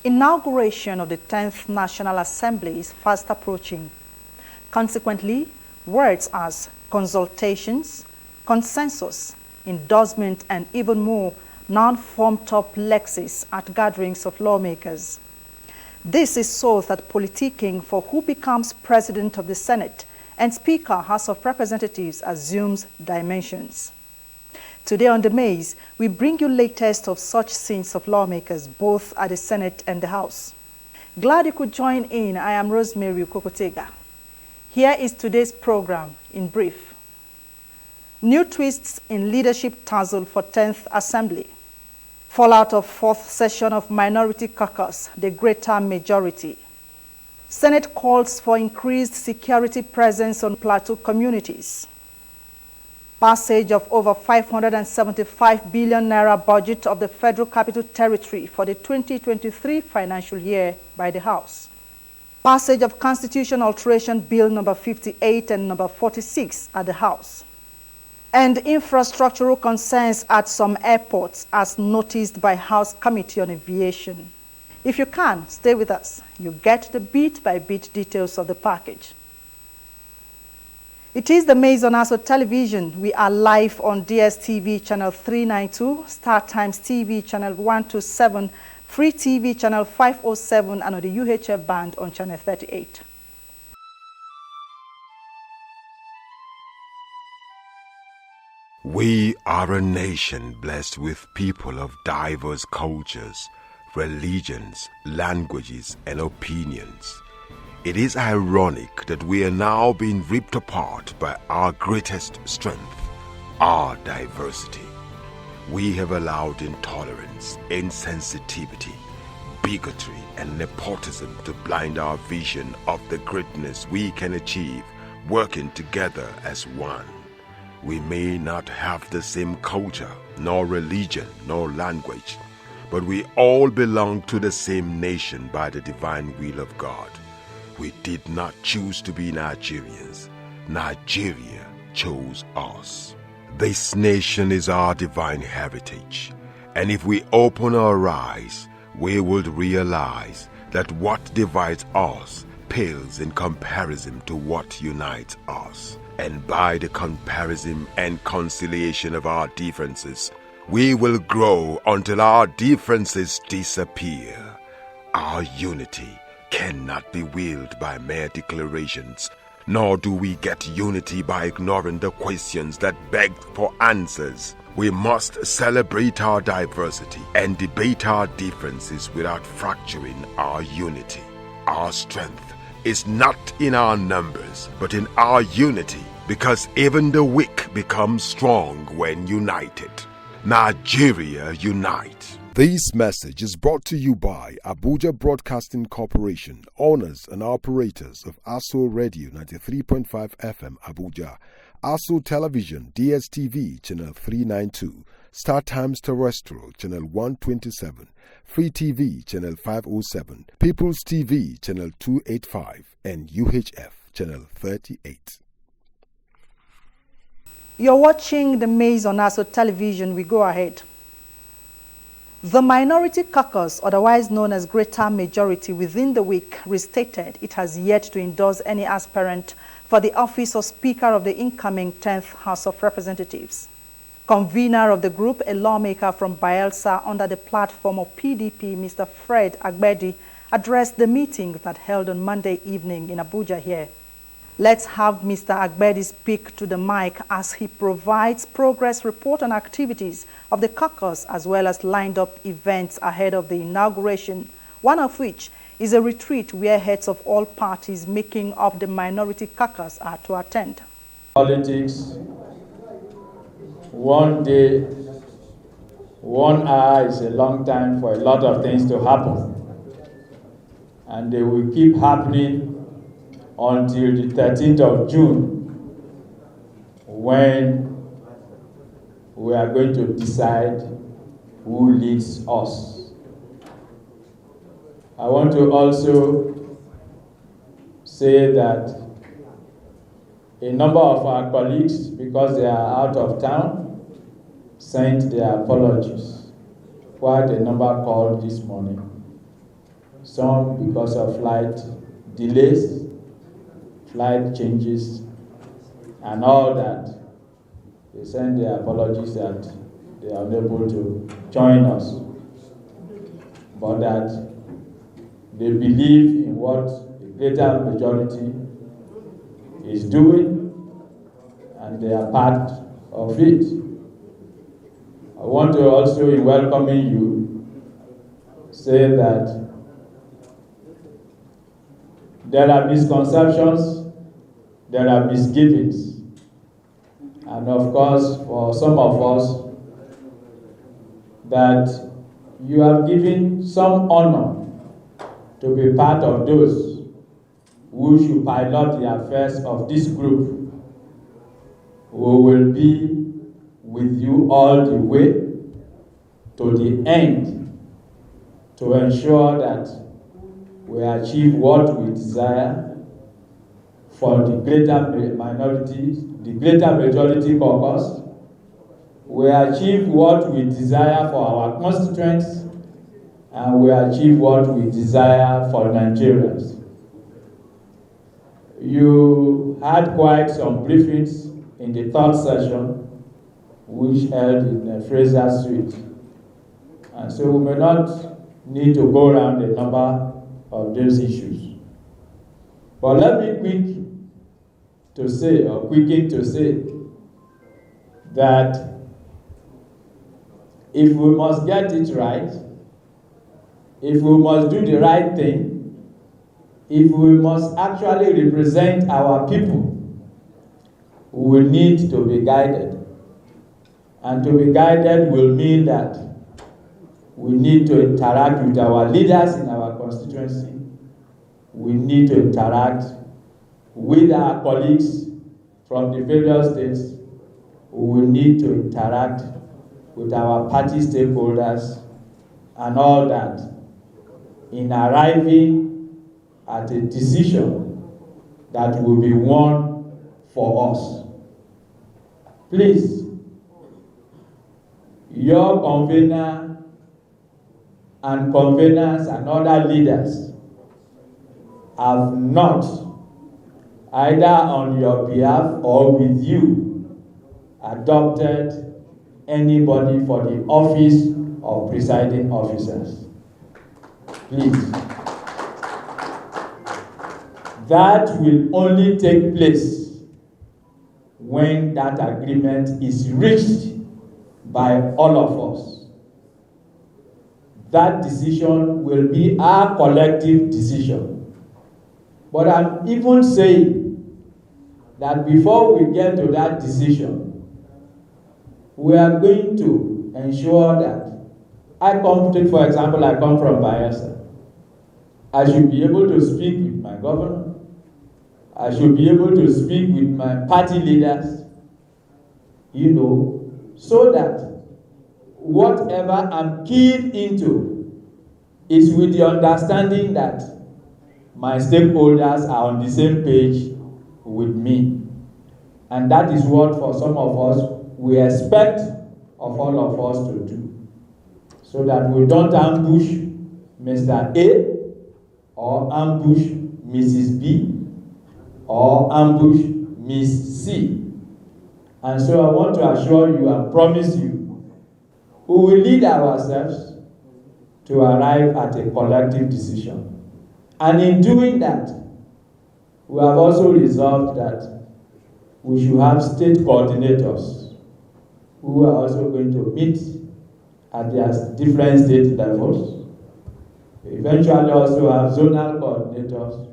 Inauguration of the 10th National Assembly is fast approaching. Consequently, words as consultations, consensus, endorsement, and even more now form top lexis at gatherings of lawmakers. This is so that politicking for who becomes President of the Senate and Speaker House of Representatives assumes dimensions. Today on The Maze, we bring you latest of such scenes of lawmakers both at the Senate and the House. Glad you could join in. I am Rosemary Kokotega. Here is today's program in brief. New twists in leadership tussle for 10th Assembly. Fallout of 4th session of Minority Caucus, the greater majority. Senate calls for increased security presence on plateau communities. Passage of over 575 billion naira budget of the Federal Capital Territory for the 2023 financial year by the House. Passage of Constitution Alteration Bill number 58 and number 46 at the House. And infrastructural concerns at some airports as noticed by House Committee on Aviation. If you can, stay with us. You get the beat-by-beat details of the package. It is The Maze on ASO Television. We are live on DSTV channel 392, Star Times TV channel 127, Free TV channel 507, and on the UHF band on channel 38. We are a nation blessed with people of diverse cultures, religions, languages, and opinions. It is ironic that we are now being ripped apart by our greatest strength, our diversity. We have allowed intolerance, insensitivity, bigotry, and nepotism to blind our vision of the greatness we can achieve working together as one. We may not have the same culture, nor religion, nor language, but we all belong to the same nation by the divine will of God. We did not choose to be Nigerians. Nigeria chose us. This nation is our divine heritage, and if we open our eyes, we would realize that what divides us pales in comparison to what unites us. And by the comparison and conciliation of our differences, we will grow until our differences disappear. Our unity cannot be willed by mere declarations, nor do we get unity by ignoring the questions that beg for answers. We must celebrate our diversity and debate our differences without fracturing our unity. Our strength is not in our numbers, but in our unity, because even the weak become strong when united. Nigeria unite. This message is brought to you by Abuja Broadcasting Corporation, owners and operators of ASO Radio 93.5 FM Abuja, ASO Television DSTV Channel 392, Star Times Terrestrial Channel 127, Free TV Channel 507, People's TV Channel 285, and UHF Channel 38. You're watching The Maze on ASO Television. We go ahead. The Minority Caucus, otherwise known as Greater Majority, within the week restated it has yet to endorse any aspirant for the office of Speaker of the incoming 10th House of Representatives. Convener of the group, a lawmaker from Bayelsa under the platform of PDP, Mr. Fred Agbedi, addressed the meeting that held on Monday evening in Abuja here. Let's have Mr. Agbedi speak to the mic as he provides progress report on activities of the caucus as well as lined up events ahead of the inauguration, one of which is a retreat where heads of all parties making up the Minority Caucus are to attend. Politics, one day, 1 hour is a long time for a lot of things to happen. And they will keep happening until the 13th of June, when we are going to decide who leads us. I want to also say that a number of our colleagues, because they are out of town, sent their apologies. Quite a number called this morning. some because of flight delays, flight changes, and all that. They send their apologies that they are unable to join us, but that they believe in what the greater majority is doing, and they are part of it. I want to also, in welcoming you, say that there are misconceptions, there are misgivings, and of course, for some of us, that you have given some honor to be part of those who should pilot the affairs of this group, who will be with you all the way to the end to ensure that we achieve what we desire for the greater minority, the greater majority caucus. We achieve what we desire for our constituents, and we achieve what we desire for Nigerians. You had quite some briefings in the third session, which held in Fraser Street. And so we may not need to go around a number of those issues. But let me quicken to say that if we must get it right, if we must do the right thing, if we must actually represent our people, we need to be guided. And to be guided will mean that we need to interact with our leaders in our constituency. We need to interact with our colleagues from the various states. We need to interact with our party stakeholders and all that in arriving at a decision that will be one for us. Please, your convener and conveners and other leaders have not, either on your behalf or with you, adopted anybody for the office of presiding officers. Please. That will only take place when that agreement is reached by all of us. That decision will be our collective decision. But I'm even saying that before we get to that decision, we are going to ensure that for example, I come from Bayelsa. I should be able to speak with my governor. I should be able to speak with my party leaders, so that whatever I'm keyed into is with the understanding that my stakeholders are on the same page with me. And that is what, for some of us, we expect of all of us to do, so that we don't ambush Mr. A or ambush Mrs. B or ambush Miss C. And so I want to assure you and promise you, we will lead ourselves to arrive at a collective decision. And in doing that, we have also resolved that we should have state coordinators who are also going to meet at their different state levels. We eventually also have zonal coordinators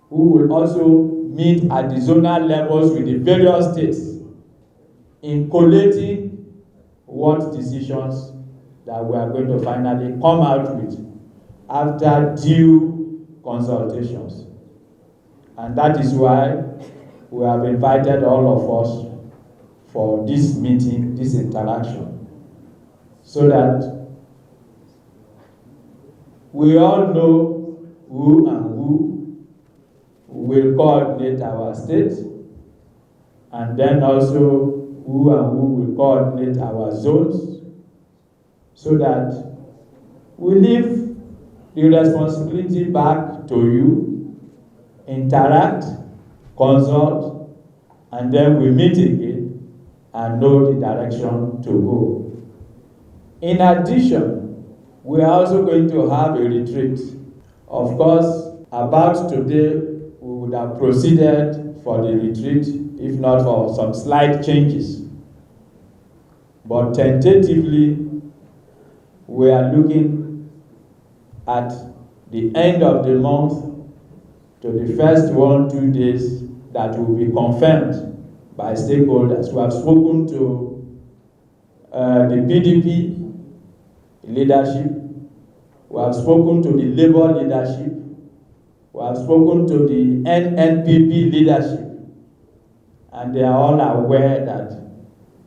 who will also meet at the zonal levels with the various states in collating what decisions that we are going to finally come out with after due consultations. And that is why we have invited all of us for this meeting, this interaction, so that we all know who and who will coordinate our state, and then also who and who will coordinate our zones, so that we leave the responsibility back to you, interact, consult, and then we meet again and know the direction to go. In addition, we are also going to have a retreat. Of course, about today, we would have proceeded for the retreat, if not for some slight changes. But tentatively, we are looking at the end of the month to the first 1-2 days that will be confirmed by stakeholders. We have spoken to the PDP leadership, we have spoken to the Labour leadership, we have spoken to the NNPP leadership, and they are all aware that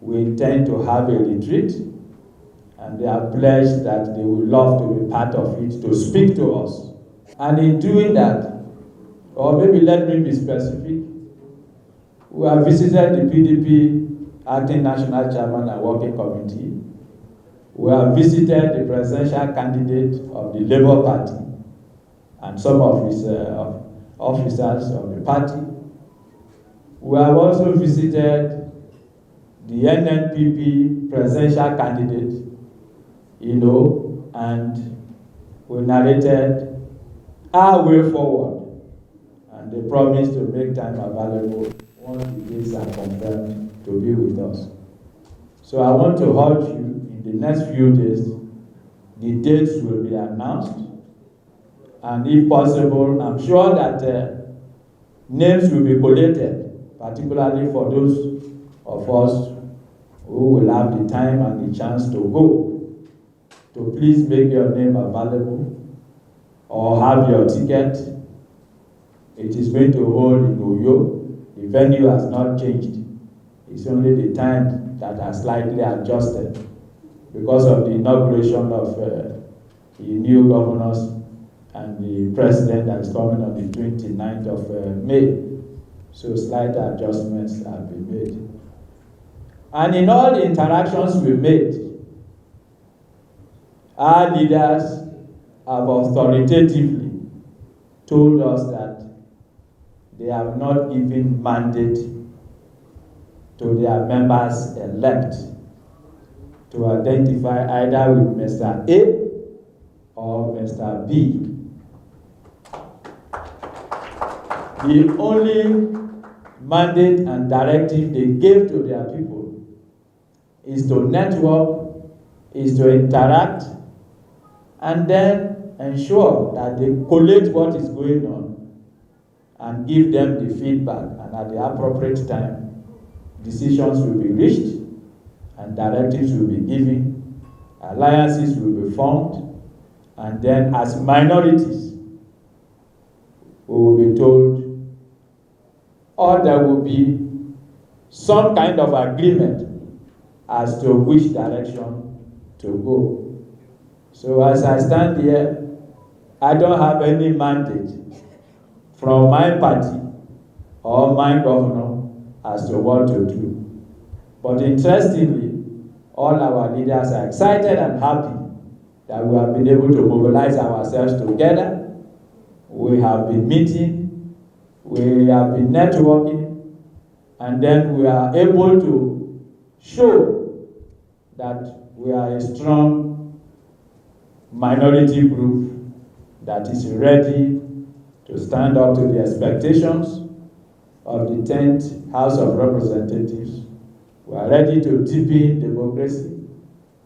we intend to have a retreat, and they are pledged that they would love to be part of it, to speak to us. And in doing that, or maybe let me be specific, we have visited the PDP Acting National Chairman and Working Committee. We have visited the presidential candidate of the Labour Party and some of his officers of the party. We have also visited the NNPP presidential candidate, and we narrated our way forward, and they promised to make time available once the dates are confirmed to be with us. So I want to urge you, in the next few days, the dates will be announced, and if possible, I'm sure that names will be collated, particularly for those of us who will have the time and the chance to go. To please make your name available or have your ticket. It is going to hold in Uyo. The venue has not changed. It's only the time that has slightly adjusted because of the inauguration of the new governors and the president that is coming on the 29th of May. So slight adjustments have been made. And in all the interactions we made, our leaders have authoritatively told us that they have not given mandate to their members-elect to identify either with Mr. A or Mr. B. The only mandate and directive they gave to their people is to network, is to interact, and then ensure that they collate what is going on and give them the feedback, and at the appropriate time, decisions will be reached and directives will be given, alliances will be formed, and then as minorities, we will be told, or there will be some kind of agreement as to which direction to go. So as I stand here, I don't have any mandate from my party or my governor as to what to do. But interestingly, all our leaders are excited and happy that we have been able to mobilize ourselves together. We have been meeting, we have been networking, and then we are able to show that we are a strong minority group that is ready to stand up to the expectations of the 10th House of Representatives. We are ready to deepen democracy.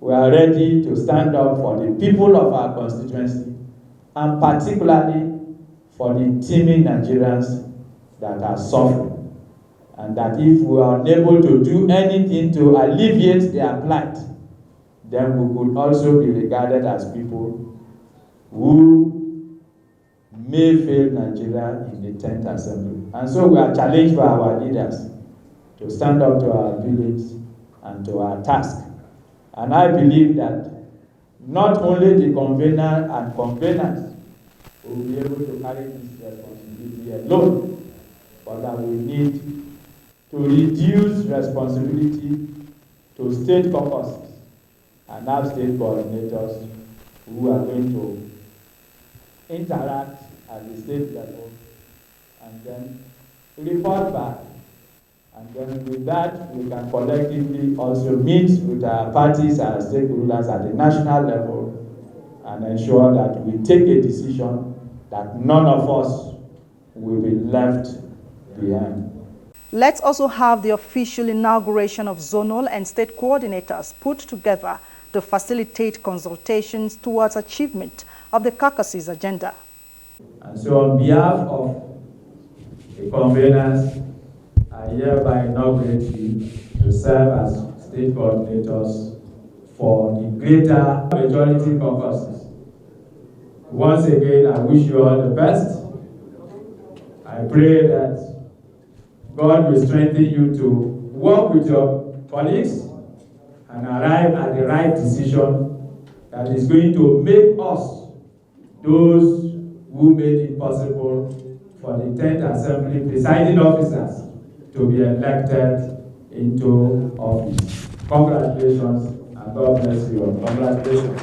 We are ready to stand up for the people of our constituency, and particularly for the teeming Nigerians that are suffering. And that if we are unable to do anything to alleviate their plight, then we could also be regarded as people who may fail Nigeria in the 10th Assembly. And so we are challenged by our leaders to stand up to our billings and to our task. And I believe that not only the convener and conveners will be able to carry this responsibility alone, but that we need to reduce responsibility to state caucuses and have state coordinators who are going to interact at the state level, and then report back. And then with that, we can collectively also meet with our parties and stakeholders at the national level and ensure that we take a decision that none of us will be left behind. Let's also have the official inauguration of zonal and state coordinators put together to facilitate consultations towards achievement of the caucus's agenda. And so on behalf of the conveners, I hereby inaugurate you to serve as state coordinators for the greater majority caucuses. Once again, I wish you all the best. I pray that God will strengthen you to work with your colleagues and arrive at the right decision that is going to make us, those who made it possible for the 10th Assembly presiding officers to be elected into office. Congratulations, and God bless you all. Congratulations.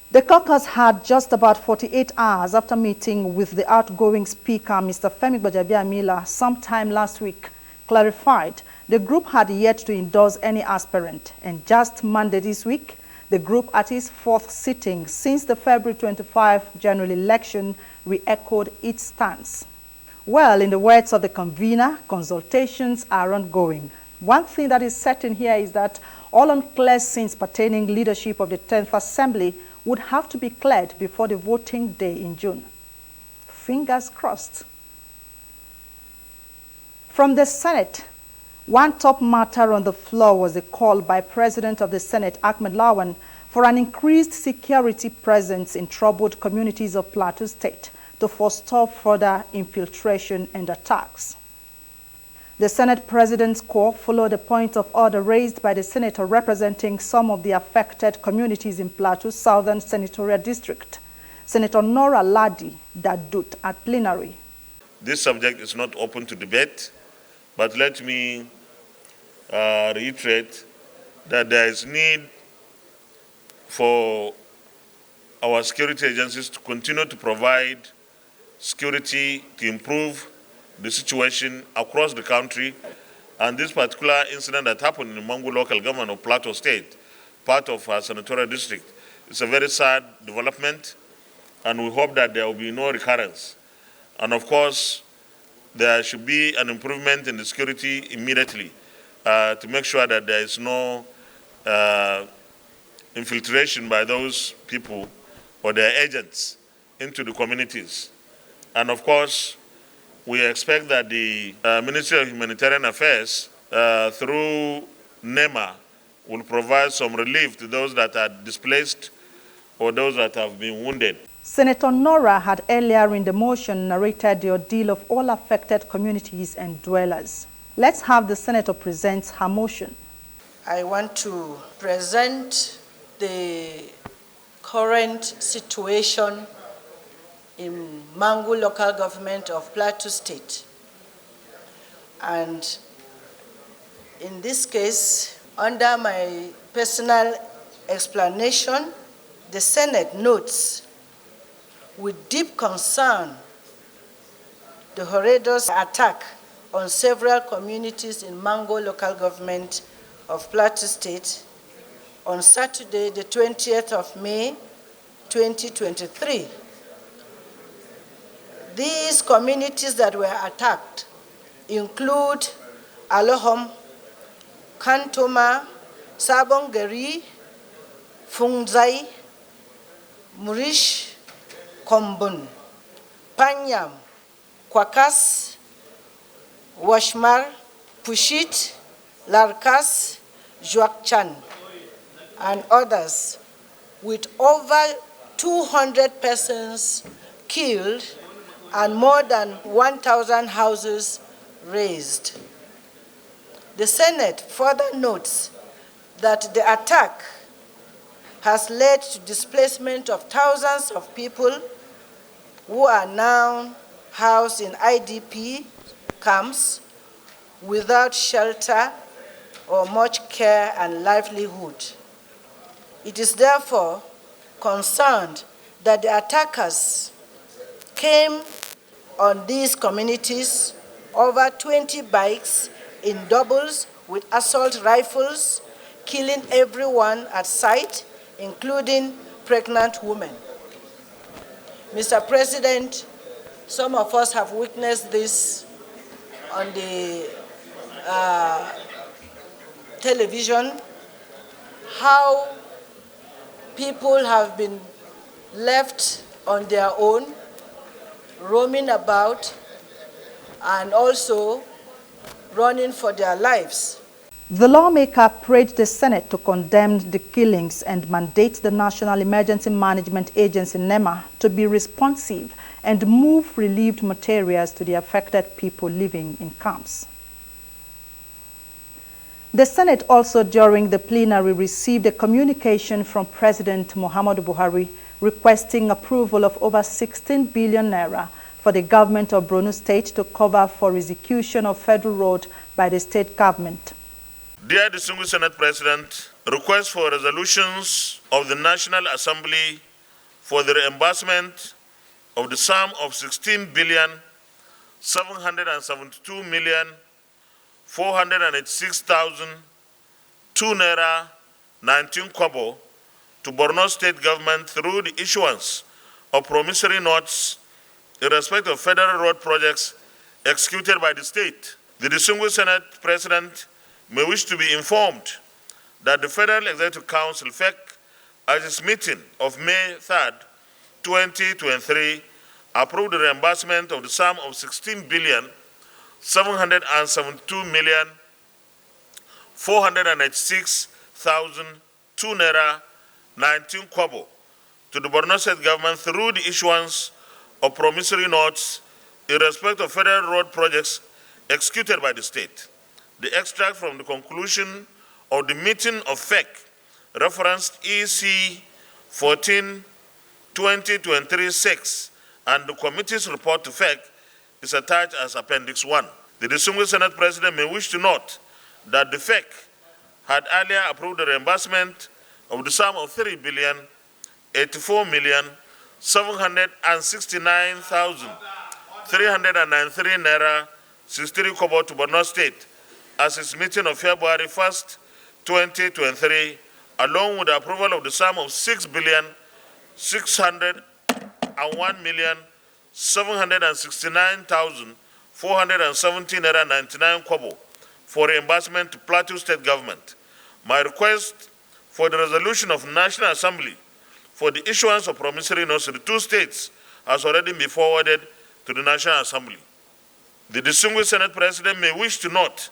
The caucus had just about 48 hours after meeting with the outgoing Speaker, Mr. Femi Gbajabiamila, sometime last week, clarified the group had yet to endorse any aspirant, and just Monday this week, the group at its fourth sitting since the February 25 general election re-echoed its stance. Well, in the words of the convener, consultations are ongoing. One thing that is certain here is that all unclear sins pertaining leadership of the 10th Assembly would have to be cleared before the voting day in June. Fingers crossed. From the Senate, one top matter on the floor was a call by President of the Senate, Ahmed Lawan, for an increased security presence in troubled communities of Plateau State to forestall further infiltration and attacks. The Senate President's call followed a point of order raised by the senator representing some of the affected communities in Plateau's Southern Senatorial District, Senator Nora Ladi Dadut, at plenary. This subject is not open to debate, but let me reiterate that there is need for our security agencies to continue to provide security to improve the situation across the country. And this particular incident that happened in the Mangu local government of Plateau State, part of our senatorial district, is a very sad development, and we hope that there will be no recurrence. And of course, there should be an improvement in the security immediately to make sure that there is no infiltration by those people or their agents into the communities. And of course, we expect that the Ministry of Humanitarian Affairs, through NEMA, will provide some relief to those that are displaced or those that have been wounded. Senator Nora had earlier in the motion narrated the ordeal of all affected communities and dwellers. Let's have the senator present her motion. I want to present the current situation in Mangu local government of Plateau State. And in this case, under my personal explanation, the Senate notes with deep concern the horrendous attack on several communities in Mangu local government of Plateau State on Saturday, the 20th of May, 2023. These communities that were attacked include Alohom, Kantoma, Sabongeri, Fungzai, Murish, Kombun, Panyam, Kwakas, Washmar, Pushit, Larkas, Juakchan, and others, with over 200 persons killed and more than 1,000 houses razed. The Senate further notes that the attack has led to displacement of thousands of people who are now housed in IDP camps without shelter or much care and livelihood. It is therefore concerned that the attackers came on these communities over 20 bikes in doubles with assault rifles, killing everyone at sight, including pregnant women. Mr. President, some of us have witnessed this on the television, how people have been left on their own, roaming about, and also running for their lives. The lawmaker prayed the Senate to condemn the killings and mandate the National Emergency Management Agency, NEMA, to be responsive and move relief materials to the affected people living in camps. The Senate also, during the plenary, received a communication from President Muhammadu Buhari requesting approval of over 16 billion naira for the government of Borno State to cover for execution of federal road by the state government. Dear Distinguished Senate President, request for resolutions of the National Assembly for the reimbursement of the sum of 16,772,486,002 naira 19 kobo to Borno State government through the issuance of promissory notes in respect of federal road projects executed by the state. The Distinguished Senate President may wish to be informed that the Federal Executive Council, FEC, at its meeting of May 3rd, 2023, approved the reimbursement of the sum of 16,772,486,002 naira 19 kobo to the Borno State government through the issuance of promissory notes in respect of federal road projects executed by the state. The extract from the conclusion of the meeting of FEC referenced EC 14-2023-6 and the committee's report to FEC is attached as Appendix 1. The Distinguished Senate President may wish to note that the FEC had earlier approved the reimbursement of the sum of 3,084,769,393 naira 63 kobo to Borno State as its meeting of February 1st, 2023, along with the approval of the sum of 6,601,769,470 naira 99 kobo for reimbursement to Plateau State Government. My request for the resolution of National Assembly for the issuance of promissory notes to the two states has already been forwarded to the National Assembly. The Distinguished Senate President may wish to note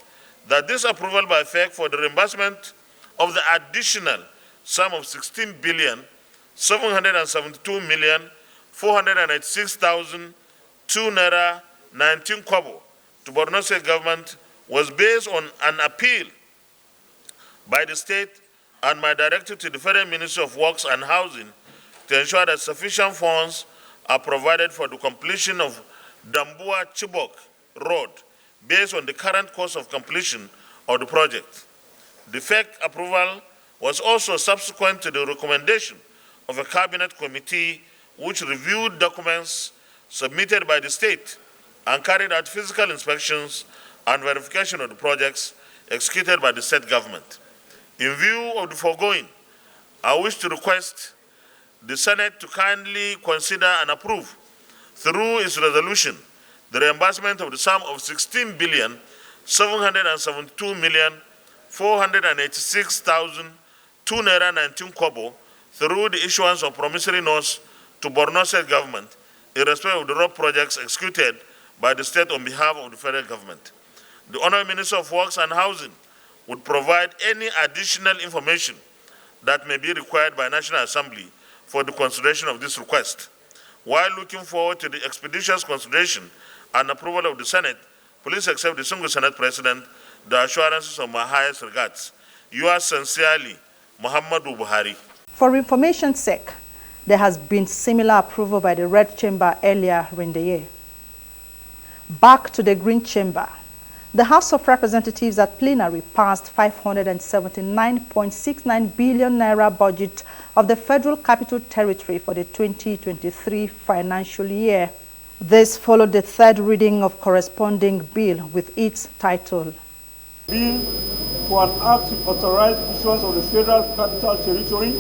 that this approval by FEC for the reimbursement of the additional sum of 16,772,486,002 naira 19 kobo to Borno State government was based on an appeal by the state and my directive to the Federal Ministry of Works and Housing to ensure that sufficient funds are provided for the completion of Dambua-Chibok Road based on the current cost of completion of the project. The FEC approval was also subsequent to the recommendation of a cabinet committee which reviewed documents submitted by the state and carried out physical inspections and verification of the projects executed by the state government. In view of the foregoing, I wish to request the Senate to kindly consider and approve through its resolution the reimbursement of the sum of 16,772,486,002 naira 19 kobo through the issuance of promissory notes to Borno State government in respect of the road projects executed by the state on behalf of the federal government. The Honorable Minister of Works and Housing would provide any additional information that may be required by National Assembly for the consideration of this request. While looking forward to the expeditious consideration and approval of the Senate, please accept the Distinguished Senate President the assurances of my highest regards. Yours sincerely, Muhammadu Buhari. For information's sake, there has been similar approval by the Red Chamber earlier in the year. Back to the Green Chamber. The House of Representatives at plenary passed 579.69 billion naira budget of the Federal Capital Territory for the 2023 financial year. This followed the third reading of corresponding bill with its title. Bill for an act to authorize issuance of the Federal Capital Territory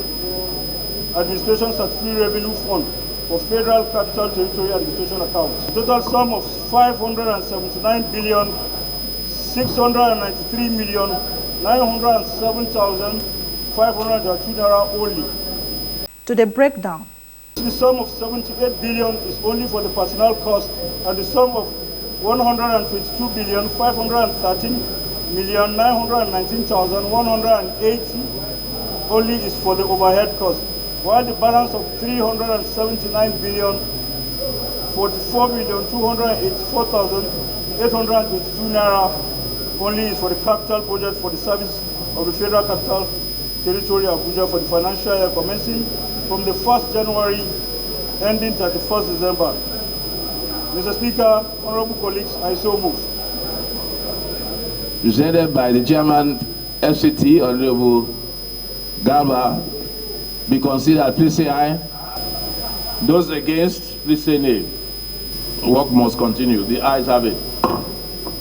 Administration Statutory Revenue Fund for Federal Capital Territory Administration accounts. Total sum of 579,693,907,502 naira only. To the breakdown. The sum of 78 billion is only for the personnel cost, and the sum of 122,513,919,180 only is for the overhead cost, while the balance of 379,044,284,822 naira only is for the capital project for the service of the Federal Capital Territory of Abuja for the financial year commencing from the 1st January ending 31st December. Mr. Speaker, honorable colleagues, I so move. Presented by the Chairman, FCT, Honorable Garba, be considered. Please say aye. Those against, please say nay. Work must continue. The ayes have it.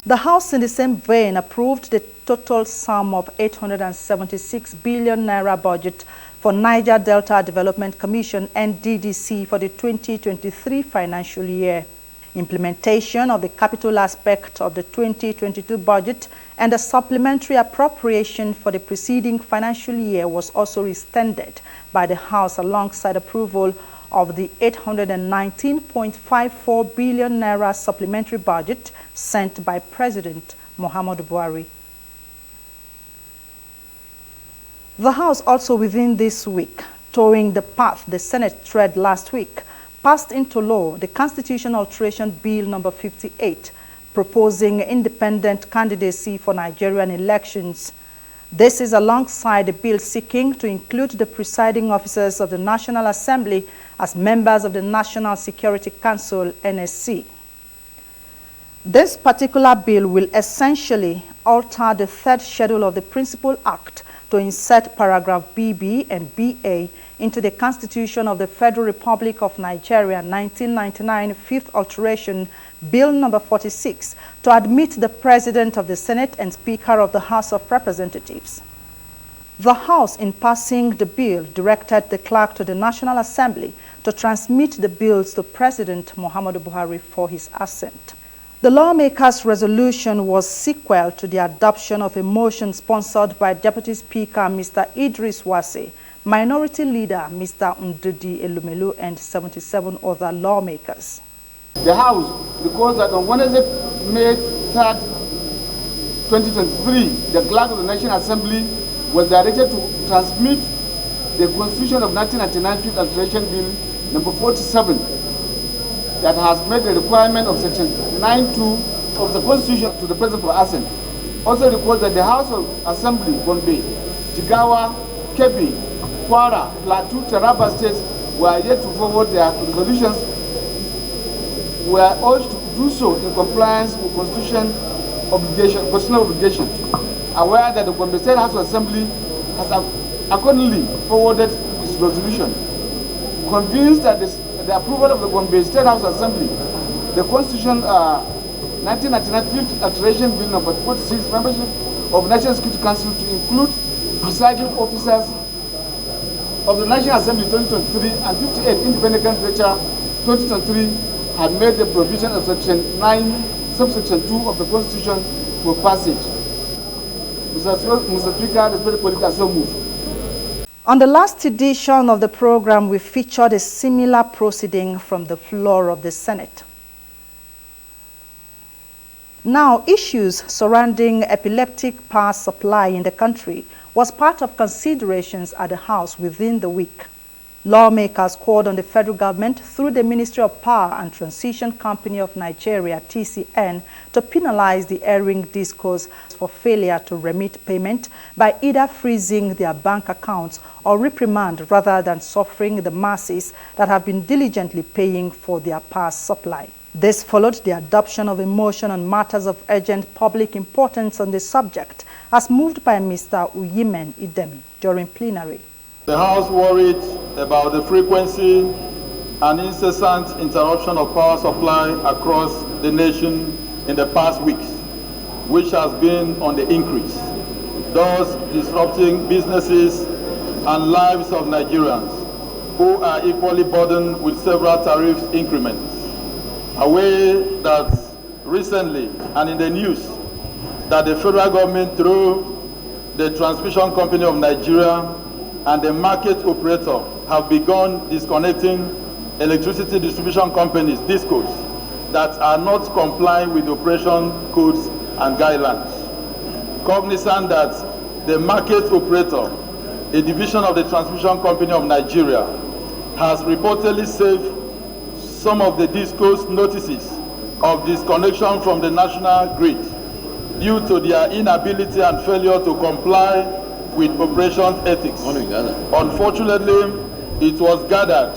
The House, in the same vein, approved the total sum of 876 billion naira budget for Niger Delta Development Commission (NDDC) for the 2023 financial year. Implementation of the capital aspect of the 2022 budget and the supplementary appropriation for the preceding financial year was also extended by the House alongside approval of the 819.54 billion naira supplementary budget sent by President Muhammadu Buhari. The House also within this week, towing the path the Senate tread last week, passed into law the Constitutional Alteration Bill number 58, proposing independent candidacy for Nigerian elections. This is alongside a bill seeking to include the presiding officers of the National Assembly as members of the National Security Council, NSC. This particular bill will essentially alter the third schedule of the Principal Act to insert paragraph BB and BA into the Constitution of the Federal Republic of Nigeria 1999 Fifth Alteration Bill number 46 to admit the President of the Senate and Speaker of the House of Representatives. The House, in passing the bill, directed the clerk to the National Assembly to transmit the bills to President Muhammadu Buhari for his assent. The lawmakers' resolution was sequel to the adoption of a motion sponsored by Deputy Speaker Mr. Idris Wase, Minority Leader Mr. Ndudi Elumelu, and 77 other lawmakers. The House records that on Wednesday, May 3rd, 2023, the clerk of the National Assembly was directed to transmit the Constitution of 1999 Fifth Alteration Bill number 47 that has made the requirement of Section 9(2) of the Constitution to the President for assent. Also records that the House of Assembly, Gombe, Jigawa, Kebbi, Kwara, Plateau, Taraba states were yet to forward their resolutions, were urged to do so in compliance with constitutional obligation. Aware that the Gombe State House of Assembly has accordingly forwarded its resolution. Convinced that the approval of the Gombe State House of Assembly, the Constitution 1999 Fifth Alteration Bill number 46, membership of National Security Council to include presiding officers of the National Assembly 2023 and 58 independent candidature 2023 had made the provision of Section 9, subsection 2 of the Constitution for passage. Mr. Speaker, respected colleagues, I so move. On the last edition of the program, we featured a similar proceeding from the floor of the Senate. Now, issues surrounding epileptic power supply in the country was part of considerations at the House within the week. Lawmakers called on the federal government through the Ministry of Power and Transition Company of Nigeria, TCN, to penalize the erring discos for failure to remit payment by either freezing their bank accounts or reprimand rather than suffering the masses that have been diligently paying for their power supply. This followed the adoption of a motion on matters of urgent public importance on the subject, as moved by Mr. Uyimen Idemi during plenary. The House worried about the frequency and incessant interruption of power supply across the nation in the past weeks, which has been on the increase, thus disrupting businesses and lives of Nigerians who are equally burdened with several tariff increments. Aware that recently and in the news that the federal government, through the Transmission Company of Nigeria and the market operator, have begun disconnecting electricity distribution companies, DISCOs, that are not complying with operation codes and guidelines. Cognizant that the market operator, a division of the Transmission Company of Nigeria, has reportedly saved some of the DISCOs notices of disconnection from the national grid due to their inability and failure to comply with operation ethics. Unfortunately, it was gathered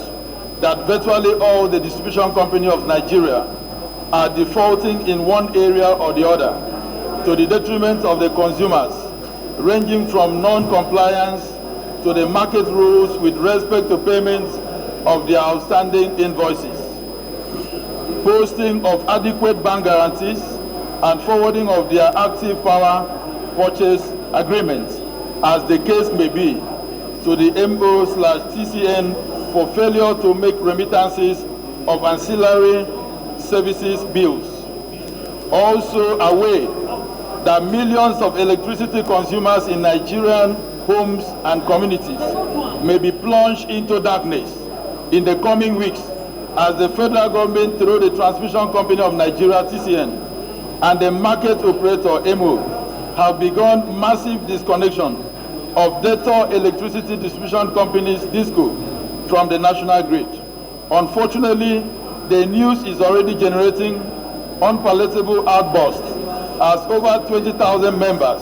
that virtually all the distribution company of Nigeria are defaulting in one area or the other to the detriment of the consumers, ranging from non-compliance to the market rules with respect to payment of their outstanding invoices, posting of adequate bank guarantees, and forwarding of their active power purchase agreements, as the case may be, to the MO/TCN for failure to make remittances of ancillary services bills. Also aware that millions of electricity consumers in Nigerian homes and communities may be plunged into darkness in the coming weeks as the federal government, through the Transmission Company of Nigeria, TCN, and the market operator, MO, have begun massive disconnection of debtor electricity distribution companies, DISCO, from the national grid. Unfortunately, the news is already generating unpalatable outbursts as over 20,000 members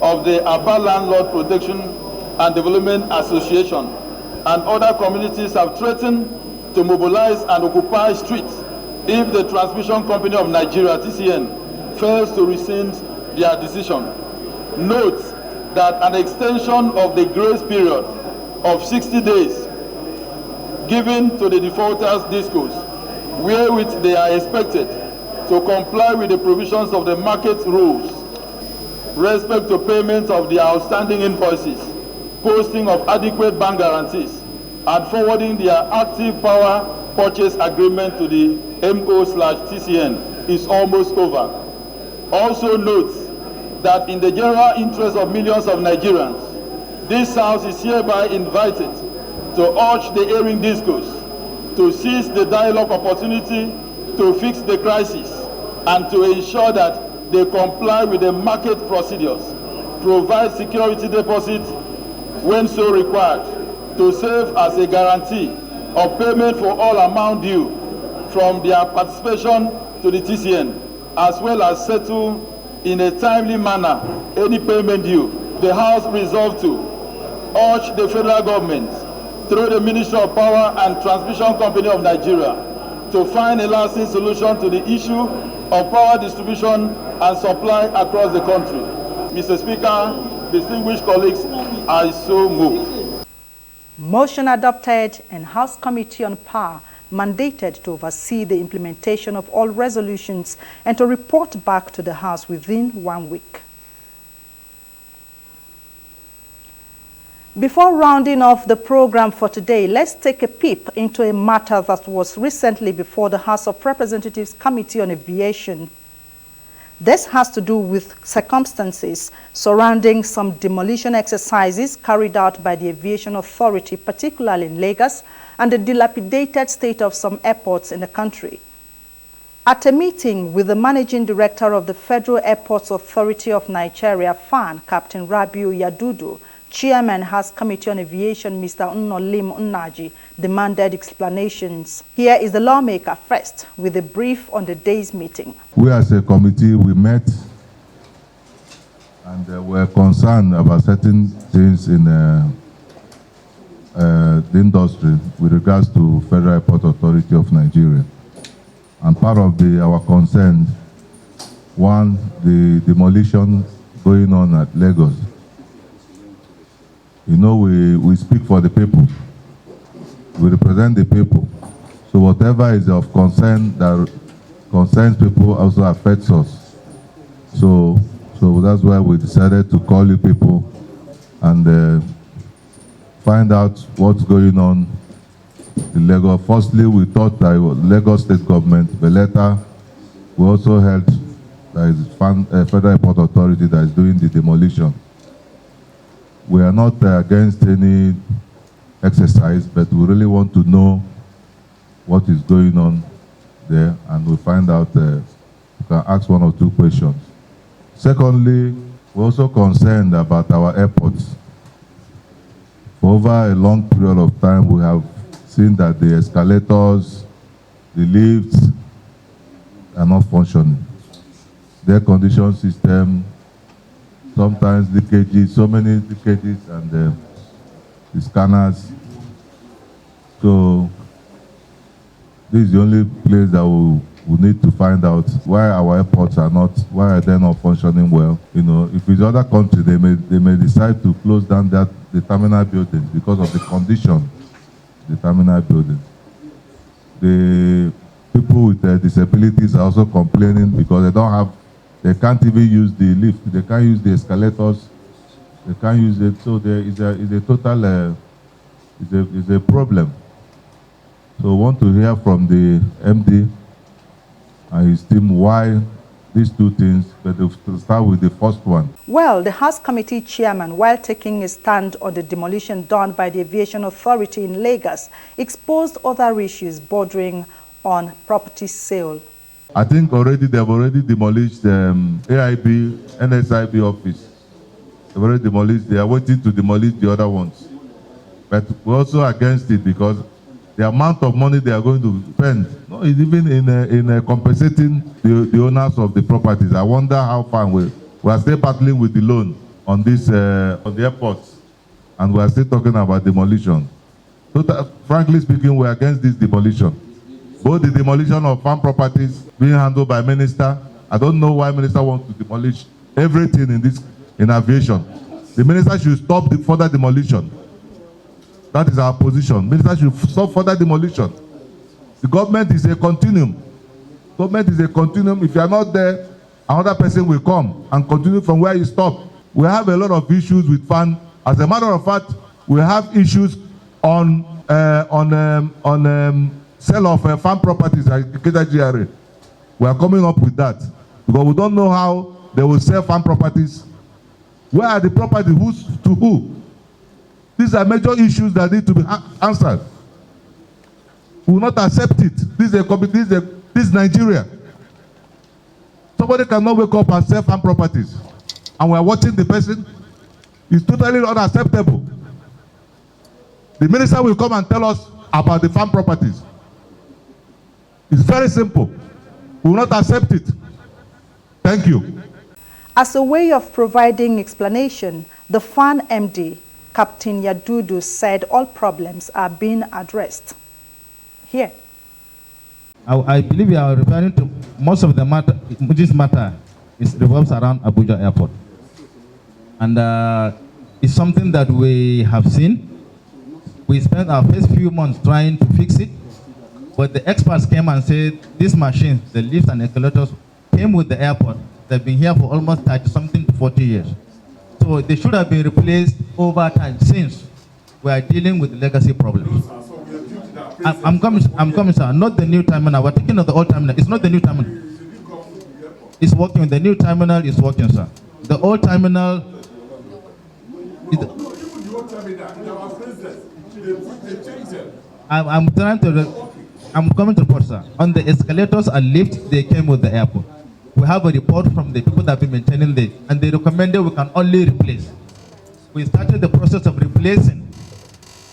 of the Aba Landlord Protection and Development Association and other communities have threatened to mobilize and occupy streets if the Transmission Company of Nigeria, TCN, fails to rescind their decision. Note that an extension of the grace period of 60 days given to the defaulters DISCOs, wherewith they are expected to comply with the provisions of the market rules, respect to payment of their outstanding invoices, posting of adequate bank guarantees, and forwarding their active power purchase agreement to the MO/TCN is almost over. Also note that in the general interest of millions of Nigerians, this House is hereby invited to urge the erring DISCOs to seize the dialogue opportunity to fix the crisis and to ensure that they comply with the market procedures, provide security deposits when so required, to serve as a guarantee of payment for all amount due from their participation to the TCN, as well as settle in a timely manner any payment due. The House resolved to urge the federal government, through the Ministry of Power and Transmission Company of Nigeria, to find a lasting solution to the issue of power distribution and supply across the country. Mr. Speaker, distinguished colleagues, I so move. Motion adopted and House Committee on Power mandated to oversee the implementation of all resolutions and to report back to the House within 1 week. Before rounding off the program for today, let's take a peep into a matter that was recently before the House of Representatives Committee on Aviation. This has to do with circumstances surrounding some demolition exercises carried out by the Aviation Authority, particularly in Lagos, and the dilapidated state of some airports in the country. At a meeting with the Managing Director of the Federal Airports Authority of Nigeria, FAN, Captain Rabiu Yadudu, Chairman House Committee on Aviation, Mr. Nnolim Nnaji, demanded explanations. Here is the lawmaker first with a brief on the day's meeting. We as a committee, we met and were concerned about certain things in the industry with regards to Federal Airport Authority of Nigeria. And part of our concern, one, the demolition going on at Lagos. You know, we speak for the people. We represent the people. So whatever is of concern that concerns people also affects us. So that's why we decided to call you people and find out what's going on in Lagos. Firstly, we thought that it was Lagos state government, but later we also heard that it's Federal Airport Authority that is doing the demolition. We are not against any exercise, but we really want to know what is going on there, and we'll find out, we can ask one or two questions. Secondly, we're also concerned about our airports. For over a long period of time, we have seen that the escalators, the lifts are not functioning. The air condition system, sometimes leakages, so many leakages, and the scanners. So this is the only place that we need to find out why our airports why are they not functioning well. You know, if it's other countries, they may decide to close down the terminal buildings because of the condition of the terminal buildings. The people with disabilities are also complaining because they can't even use the lift, they can't use the escalators, they can't use it. So there is a total is a problem. So we want to hear from the MD and his team why these two things, but to start with the first one. Well, the House Committee chairman, while taking a stand on the demolition done by the Aviation Authority in Lagos, exposed other issues bordering on property sale. I think they've already demolished the AIB, NSIB office. They've already demolished. They are waiting to demolish the other ones. But we're also against it because the amount of money they are going to spend, is even in compensating the owners of the properties. I wonder how far we are still battling with the loan on this on the airports, and we are still talking about demolition. So frankly speaking, we are against this demolition. Both the demolition of farm properties being handled by minister. I don't know why minister wants to demolish everything in aviation. The minister should stop the further demolition. That is our position. Minister should stop further demolition. The government is a continuum. Government is a continuum. If you are not there, another person will come and continue from where you stop. We have a lot of issues with farm. As a matter of fact, we have issues on sale of farm properties at KGRA. We are coming up with that because we don't know how they will sell farm properties. Where are the properties? Who's to who? These are major issues that need to be answered. We will not accept it. This is Nigeria. Somebody cannot wake up and sell farm properties, and we are watching the person. It's totally unacceptable. The minister will come and tell us about the farm properties. It's very simple. We will not accept it. Thank you. As a way of providing explanation, the FAN MD, Captain Yadudu, said all problems are being addressed. Here. I believe you are referring to most of the matter. This matter revolves around Abuja Airport. And it's something that we have seen. We spent our first few months trying to fix it. But the experts came and said these machines, the lifts and escalators, came with the airport. They've been here for almost 30-something to 40 years. So they should have been replaced over time since we are dealing with legacy problems. I'm coming, sir. Not the new terminal. We're thinking of the old terminal. It's not the new terminal. It's working. The new terminal is working, sir. The old terminal I'm coming to report, sir. On the escalators and lifts, they came with the airport. We have a report from the people that have been maintaining this, and they recommended we can only replace. We started the process of replacing,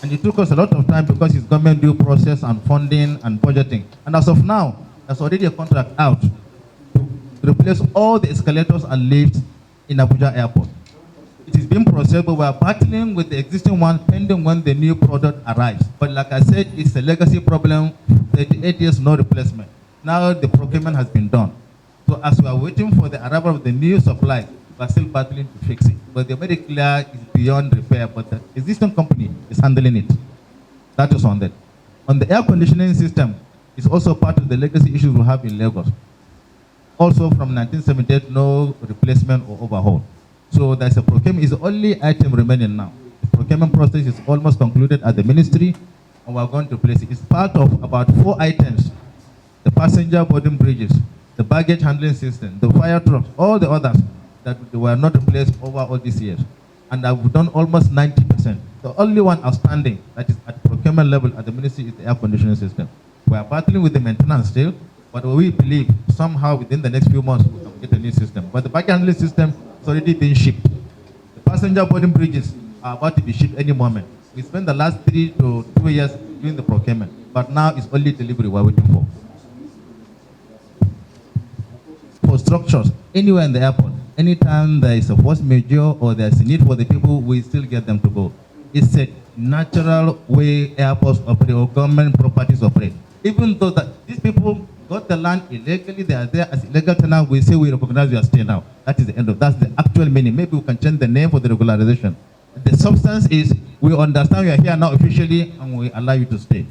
and it took us a lot of time because it's government due process and funding and budgeting. And as of now, there's already a contract out to replace all the escalators and lifts in Abuja Airport. It is being processed, but we are battling with the existing one pending when the new product arrives. But like I said, it's a legacy problem, 38 years, no replacement. Now the procurement has been done. So as we are waiting for the arrival of the new supply, we are still battling to fix it. But the very clear is beyond repair, but the existing company is handling it. That is on that. On the air conditioning system, it's also part of the legacy issues we have in Lagos. Also from 1978, no replacement or overhaul. So there's a procurement, is the only item remaining now. The procurement process is almost concluded at the ministry, and we're going to place it. It's part of about 4 items: the passenger boarding bridges, the baggage handling system, the fire trucks, all the others that were not replaced over all these years. And I've done almost 90%. The only one outstanding that is at procurement level at the ministry is the air conditioning system. We are battling with the maintenance still, but we believe somehow within the next few months we can get a new system. But the baggage handling system is already being shipped. The passenger boarding bridges are about to be shipped any moment. We spent the last 3 to 2 years doing the procurement, but now it's only delivery we're waiting for. For structures, anywhere in the airport, anytime there is a force majeure or there's a need for the people, we still get them to go. It's a natural way airports operate or government properties operate. Even though that these people got the land illegally, they are there as illegal tenants, we say we recognize you are staying now. That is the end of, that's the actual meaning. Maybe we can change the name for the regularization. The substance is we understand you are here now officially and we allow you to stay.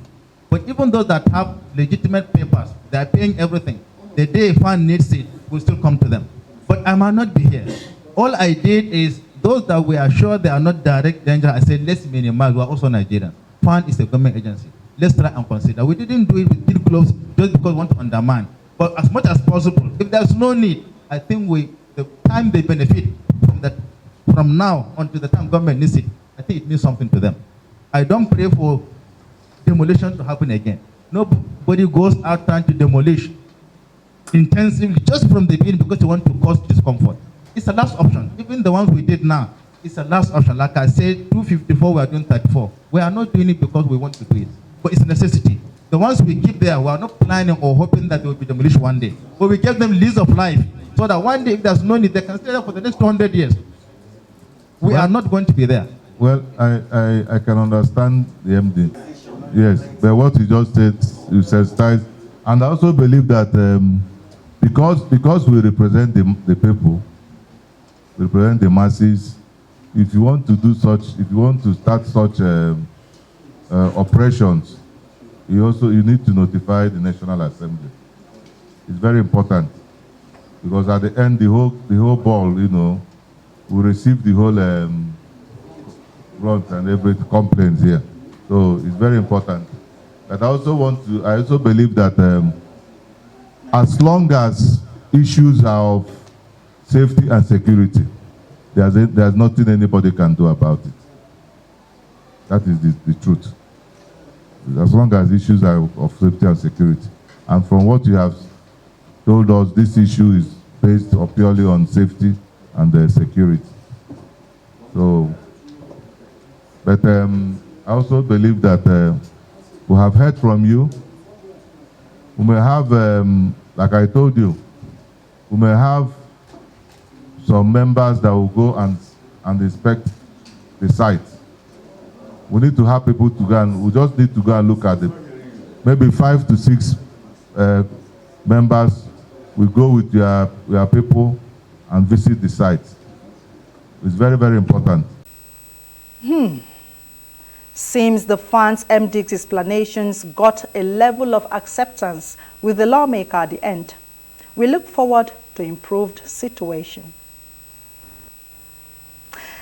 But even those that have legitimate papers, they are paying everything. The day a fan needs it, we'll still come to them. But I might not be here. All I did is those that we are sure they are not direct danger, I said, let's minimize. We are also Nigerian. FAN is a government agency. Let's try and consider. We didn't do it with kid gloves just because we want to undermine. But as much as possible, if there's no need, I think the time they benefit from now until the time government needs it, I think it means something to them. I don't pray for demolition to happen again. Nobody goes out trying to demolish intensively just from the beginning because you want to cause discomfort. It's a last option. Even the ones we did now, it's a last option. Like I said, 254, we are doing 34. We are not doing it because we want to do it, but it's a necessity. The ones we keep there, we are not planning or hoping that they will be demolished one day. But we give them lease of life so that one day, if there's no need, they can stay there for the next 200 years. We are not going to be there. Well, I can understand the MD. Yes, but what you just said, you sensitized. And I also believe that because we represent the people, we represent the masses, if you want to do such, if you want to start such operations, you need to notify the National Assembly. It's very important because at the end, the whole ball, will receive the whole grunt and every complaints here. So it's very important. But I also believe that as long as issues are of safety and security, there's nothing anybody can do about it. That is the truth. As long as issues are of safety and security. And from what you have told us, this issue is based purely on safety and security. So, but I also believe that we have heard from you. We may have, like I told you, we may have some members that will go and inspect the site. We need to have people to go and, we just need to go and look at it. Maybe 5 to 6 members will go with your people and visit the site. It's very, very important. Seems the fans' MD's explanations got a level of acceptance with the lawmaker at the end. We look forward to improved situation.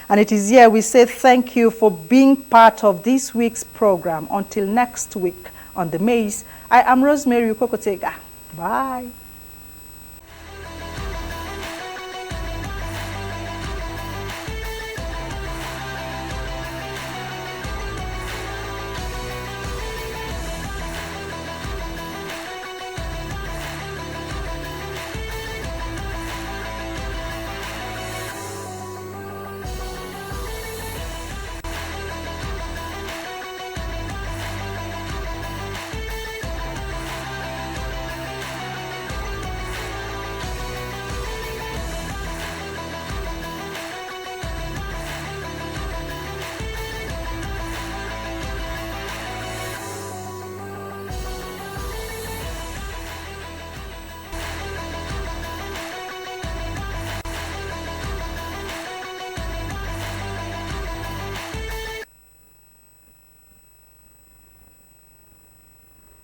And it is here we say thank you for being part of this week's program. Until next week on The Mace, I am Rosemary Ukokotega. Bye.